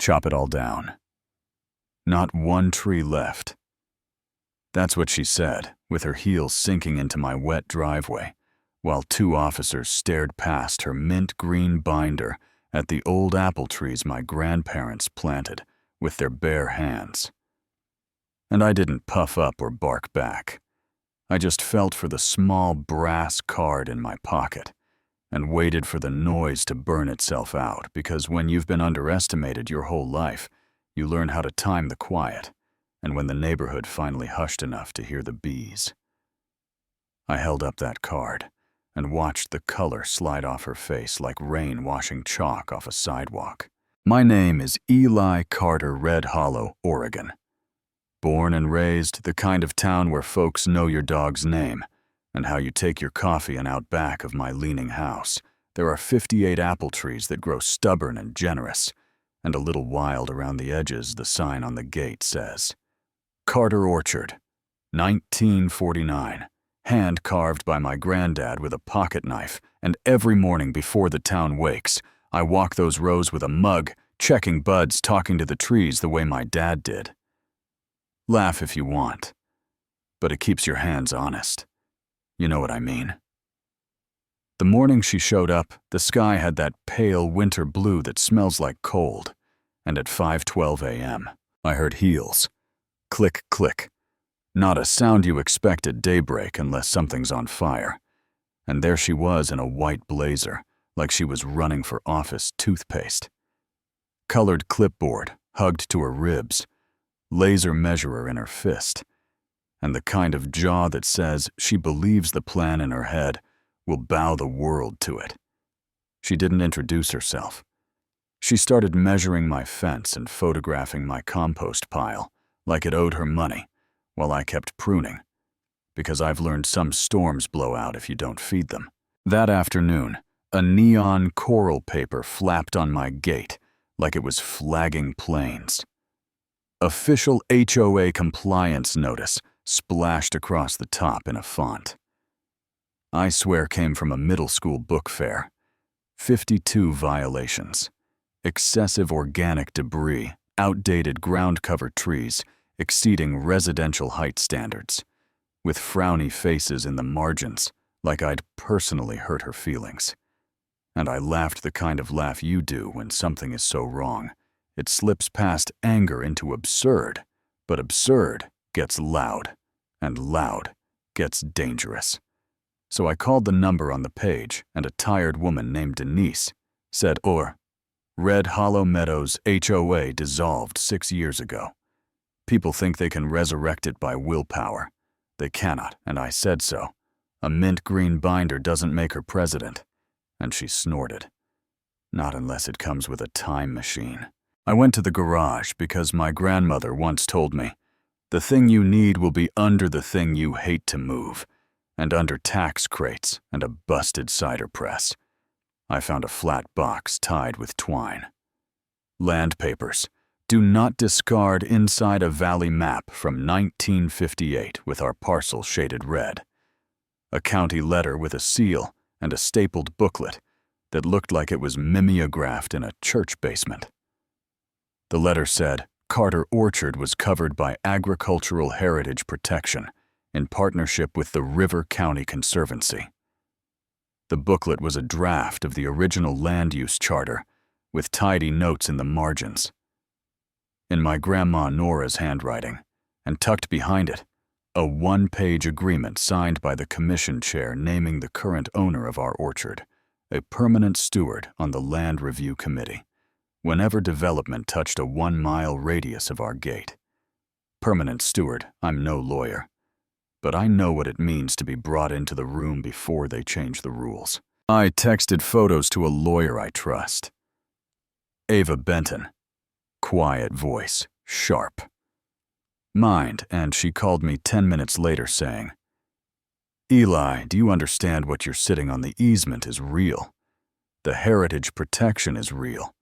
Chop it all down. Not one tree left. That's what she said, with her heels sinking into my wet driveway, while 2 officers stared past her mint green binder at the old apple trees my grandparents planted with their bare hands. And I didn't puff up or bark back. I just felt for the small brass card in my pocket and waited for the noise to burn itself out, because when you've been underestimated your whole life, you learn how to time the quiet, and when the neighborhood finally hushed enough to hear the bees. I held up that card and watched the color slide off her face like rain washing chalk off a sidewalk. My name is Eli Carter, Red Hollow, Oregon. Born and raised the kind of town where folks know your dog's name and how you take your coffee, and out back of my leaning house, there are 58 apple trees that grow stubborn and generous, and a little wild around the edges. The sign on the gate says, Carter Orchard, 1949, hand-carved by my granddad with a pocket knife, and every morning before the town wakes, I walk those rows with a mug, checking buds, talking to the trees the way my dad did. Laugh if you want, but it keeps your hands honest. You know what I mean. The morning she showed up, the sky had that pale winter blue that smells like cold, and at 5:12 a.m., I heard heels. Click, click. Not a sound you expect at daybreak unless something's on fire. And there she was in a white blazer, like she was running for office toothpaste. Colored clipboard hugged to her ribs, laser measurer in her fist, and the kind of jaw that says she believes the plan in her head will bow the world to it. She didn't introduce herself. She started measuring my fence and photographing my compost pile like it owed her money, while I kept pruning, because I've learned some storms blow out if you don't feed them. That afternoon, a neon coral paper flapped on my gate like it was flagging planes. Official HOA compliance notice splashed across the top in a font. I swear came from a middle school book fair. 52 violations. Excessive organic debris, outdated ground-cover trees, exceeding residential height standards, with frowny faces in the margins, like I'd personally hurt her feelings. And I laughed the kind of laugh you do when something is so wrong. It slips past anger into absurd, but absurd gets loud, and loud gets dangerous. So I called the number on the page, and a tired woman named Denise said, Red Hollow Meadows HOA dissolved 6 years ago. People think they can resurrect it by willpower. They cannot, and I said so. A mint green binder doesn't make her president. And she snorted. Not unless it comes with a time machine. I went to the garage because my grandmother once told me, the thing you need will be under the thing you hate to move, and under tax crates and a busted cider press. I found a flat box tied with twine. Land papers. Do not discard inside a valley map from 1958 with our parcel shaded red. A county letter with a seal and a stapled booklet that looked like it was mimeographed in a church basement. The letter said Carter Orchard was covered by Agricultural Heritage Protection in partnership with the River County Conservancy. The booklet was a draft of the original land use charter with tidy notes in the margins. In my grandma Nora's handwriting, and tucked behind it, a one-page agreement signed by the commission chair naming the current owner of our orchard, a permanent steward on the Land Review Committee, whenever development touched a 1-mile radius of our gate. Permanent steward, I'm no lawyer, but I know what it means to be brought into the room before they change the rules. I texted photos to a lawyer I trust. Ava Benton. Quiet voice, sharp. Mind, and she called me 10 minutes later saying, Eli, do you understand what you're sitting on the easement is real? The heritage protection is real.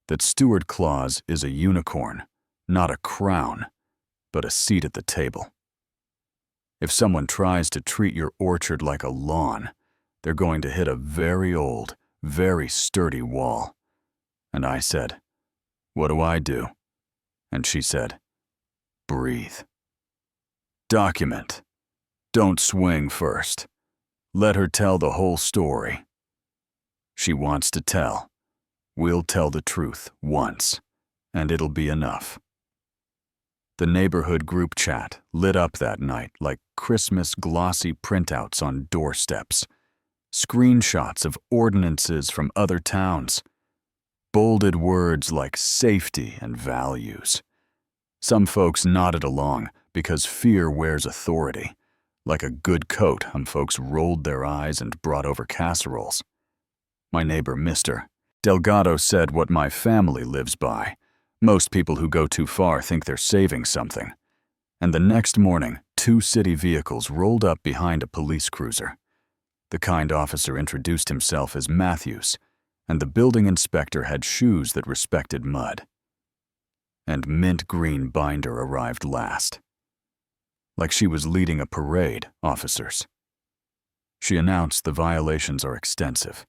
That steward clause is a unicorn, not a crown, but a seat at the table. If someone tries to treat your orchard like a lawn, they're going to hit a very old, very sturdy wall. And I said, What do I do? And she said, breathe. Document. Don't swing first. Let her tell the whole story. She wants to tell. We'll tell the truth once, and it'll be enough. The neighborhood group chat lit up that night like Christmas glossy printouts on doorsteps, screenshots of ordinances from other towns, bolded words like safety and values. Some folks nodded along because fear wears authority. Like a good coat, some folks rolled their eyes and brought over casseroles. My neighbor, Mr. Delgado, said what my family lives by. Most people who go too far think they're saving something. And the next morning, 2 city vehicles rolled up behind a police cruiser. The kind officer introduced himself as Matthews, and the building inspector had shoes that respected mud. And mint green binder arrived last. Like she was leading a parade, officers. She announced the violations are extensive,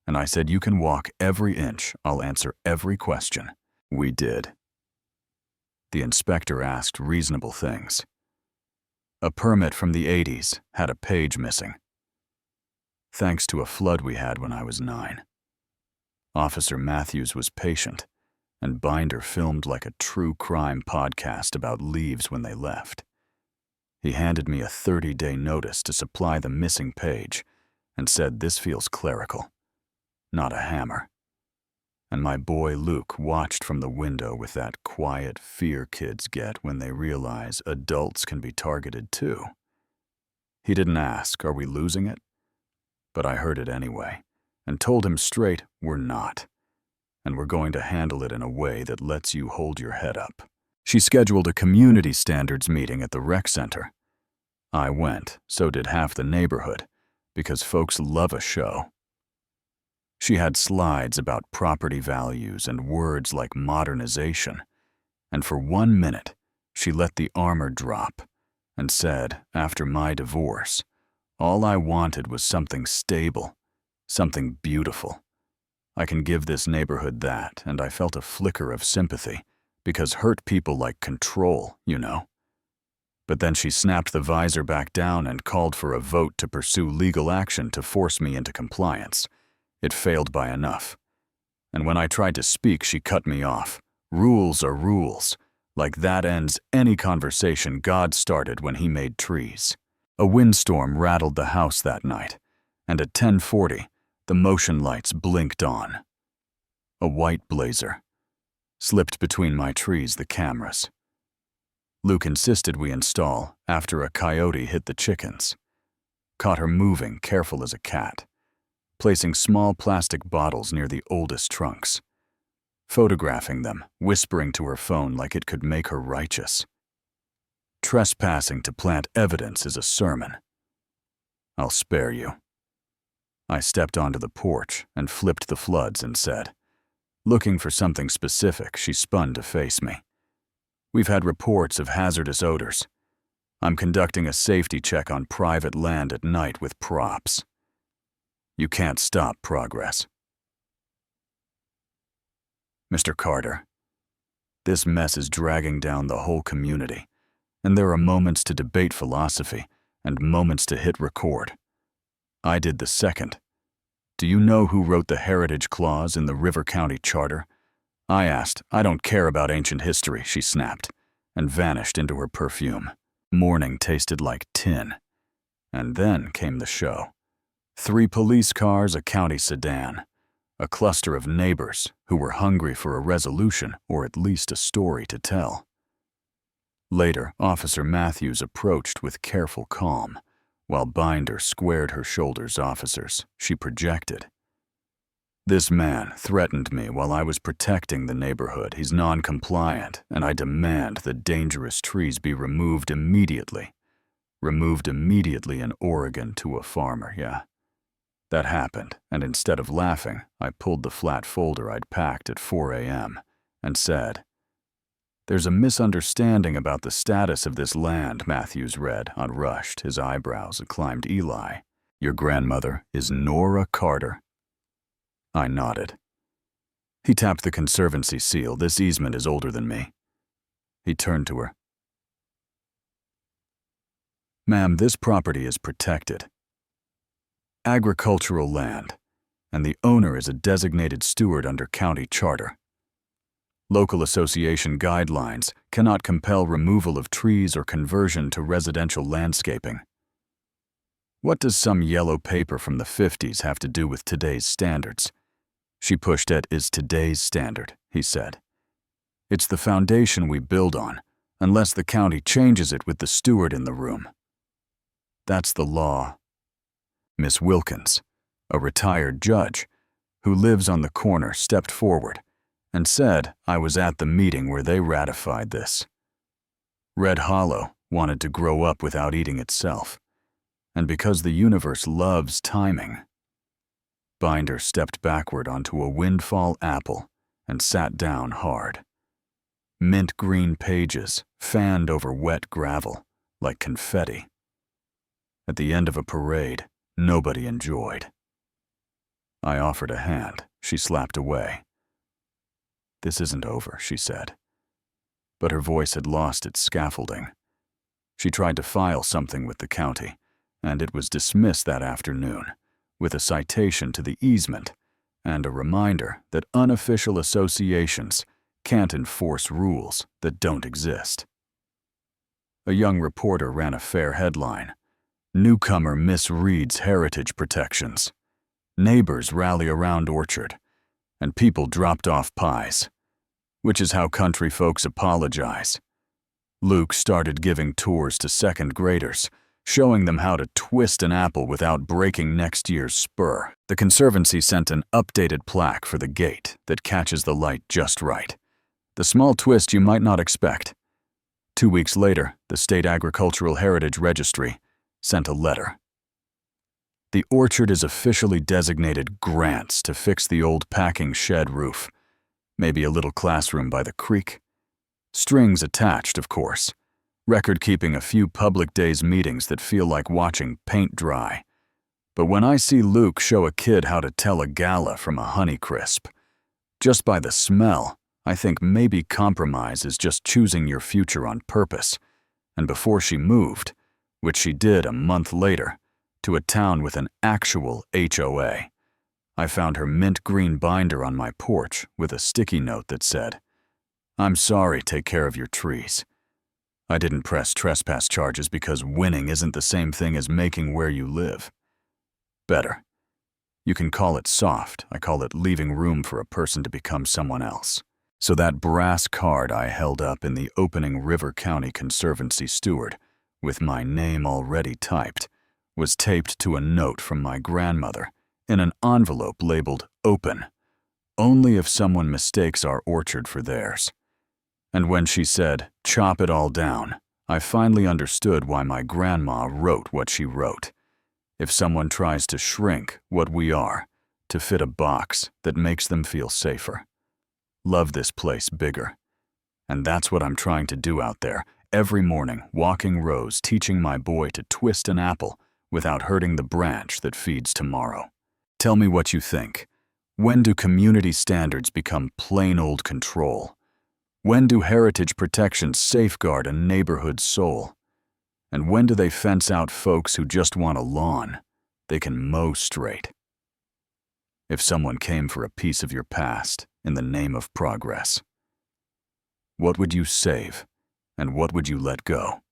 and I said, you can walk every inch, I'll answer every question. We did. The inspector asked reasonable things. A permit from the 80s had a page missing. Thanks to a flood we had when I was 9. Officer Matthews was patient, and binder filmed like a true crime podcast about leaves when they left. He handed me a 30-day notice to supply the missing page and said, this feels clerical, not a hammer. And my boy Luke watched from the window with that quiet fear kids get when they realize adults can be targeted too. He didn't ask, are we losing it? But I heard it anyway, and told him straight, we're not. And we're going to handle it in a way that lets you hold your head up. She scheduled a community standards meeting at the rec center. I went, so did half the neighborhood, because folks love a show. She had slides about property values and words like modernization, and for 1 minute, she let the armor drop and said, after my divorce, all I wanted was something stable, something beautiful. I can give this neighborhood that, and I felt a flicker of sympathy, because hurt people like control, you know. But then she snapped the visor back down and called for a vote to pursue legal action to force me into compliance. It failed by enough. And when I tried to speak, she cut me off. Rules are rules. Like that ends any conversation God started when he made trees. A windstorm rattled the house that night, and at 10:40, the motion lights blinked on. A white Blazer. Slipped between my trees the cameras. Luke insisted we install after a coyote hit the chickens. Caught her moving, careful as a cat, placing small plastic bottles near the oldest trunks, photographing them, whispering to her phone like it could make her righteous. Trespassing to plant evidence is a sermon. I'll spare you. I stepped onto the porch and flipped the floods and said, looking for something specific, she spun to face me. We've had reports of hazardous odors. I'm conducting a safety check on private land at night with props. You can't stop progress. Mr. Carter, this mess is dragging down the whole community, and there are moments to debate philosophy and moments to hit record. I did the second. Do you know who wrote the Heritage Clause in the River County Charter? I asked. I don't care about ancient history, she snapped, and vanished into her perfume. Morning tasted like tin. And then came the show. 3 police cars, a county sedan, a cluster of neighbors who were hungry for a resolution or at least a story to tell. Later, Officer Matthews approached with careful calm, while Binder squared her shoulders. Officers, she projected. This man threatened me while I was protecting the neighborhood. He's non-compliant, and I demand the dangerous trees be removed immediately. Removed immediately in Oregon to a farmer, yeah. That happened, and instead of laughing, I pulled the flat folder I'd packed at 4 a.m. and said, "There's a misunderstanding about the status of this land," Matthews read, unrushed, his eyebrows climbed. Eli, your grandmother is Nora Carter. I nodded. He tapped the conservancy seal. This easement is older than me. He turned to her. Ma'am, this property is protected. Agricultural land, and the owner is a designated steward under county charter. Local association guidelines cannot compel removal of trees or conversion to residential landscaping. What does some yellow paper from the 50s have to do with today's standards? She pushed at is today's standard, he said. It's the foundation we build on, unless the county changes it with the steward in the room. That's the law. Miss Wilkins, a retired judge who lives on the corner, stepped forward and said I was at the meeting where they ratified this. Red Hollow wanted to grow up without eating itself, and because the universe loves timing. Binder stepped backward onto a windfall apple and sat down hard. Mint green pages fanned over wet gravel like confetti. At the end of a parade nobody enjoyed. I offered a hand. She slapped away. This isn't over, she said. But her voice had lost its scaffolding. She tried to file something with the county, and it was dismissed that afternoon, with a citation to the easement and a reminder that unofficial associations can't enforce rules that don't exist. A young reporter ran a fair headline. Newcomer misreads heritage protections. Neighbors rally around orchard, and people dropped off pies, which is how country folks apologize. Luke started giving tours to second graders, showing them how to twist an apple without breaking next year's spur. The Conservancy sent an updated plaque for the gate that catches the light just right. The small twist you might not expect. 2 weeks later, the State Agricultural Heritage Registry sent a letter. The orchard is officially designated grants to fix the old packing shed roof. Maybe a little classroom by the creek. Strings attached, of course. Record-keeping a few public days meetings that feel like watching paint dry. But when I see Luke show a kid how to tell a gala from a Honeycrisp, just by the smell, I think maybe compromise is just choosing your future on purpose. And before she moved, which she did a month later, to a town with an actual HOA, I found her mint green binder on my porch with a sticky note that said, "I'm sorry, take care of your trees." I didn't press trespass charges because winning isn't the same thing as making where you live. Better. You can call it soft. I call it leaving room for a person to become someone else. So that brass card I held up in the opening River County Conservancy steward, with my name already typed, was taped to a note from my grandmother in an envelope labeled "Open," only if someone mistakes our orchard for theirs. And when she said, "Chop it all down," I finally understood why my grandma wrote what she wrote. If someone tries to shrink what we are to fit a box that makes them feel safer. Love this place bigger. And that's what I'm trying to do out there, every morning, walking rows, teaching my boy to twist an apple without hurting the branch that feeds tomorrow. Tell me what you think. When do community standards become plain old control? When do heritage protections safeguard a neighborhood's soul? And when do they fence out folks who just want a lawn they can mow straight? If someone came for a piece of your past in the name of progress, what would you save and what would you let go?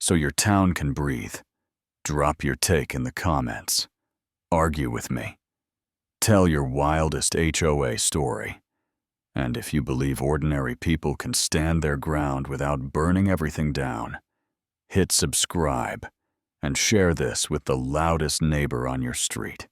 So your town can breathe. Drop your take in the comments. Argue with me. Tell your wildest HOA story. And if you believe ordinary people can stand their ground without burning everything down, hit subscribe and share this with the loudest neighbor on your street.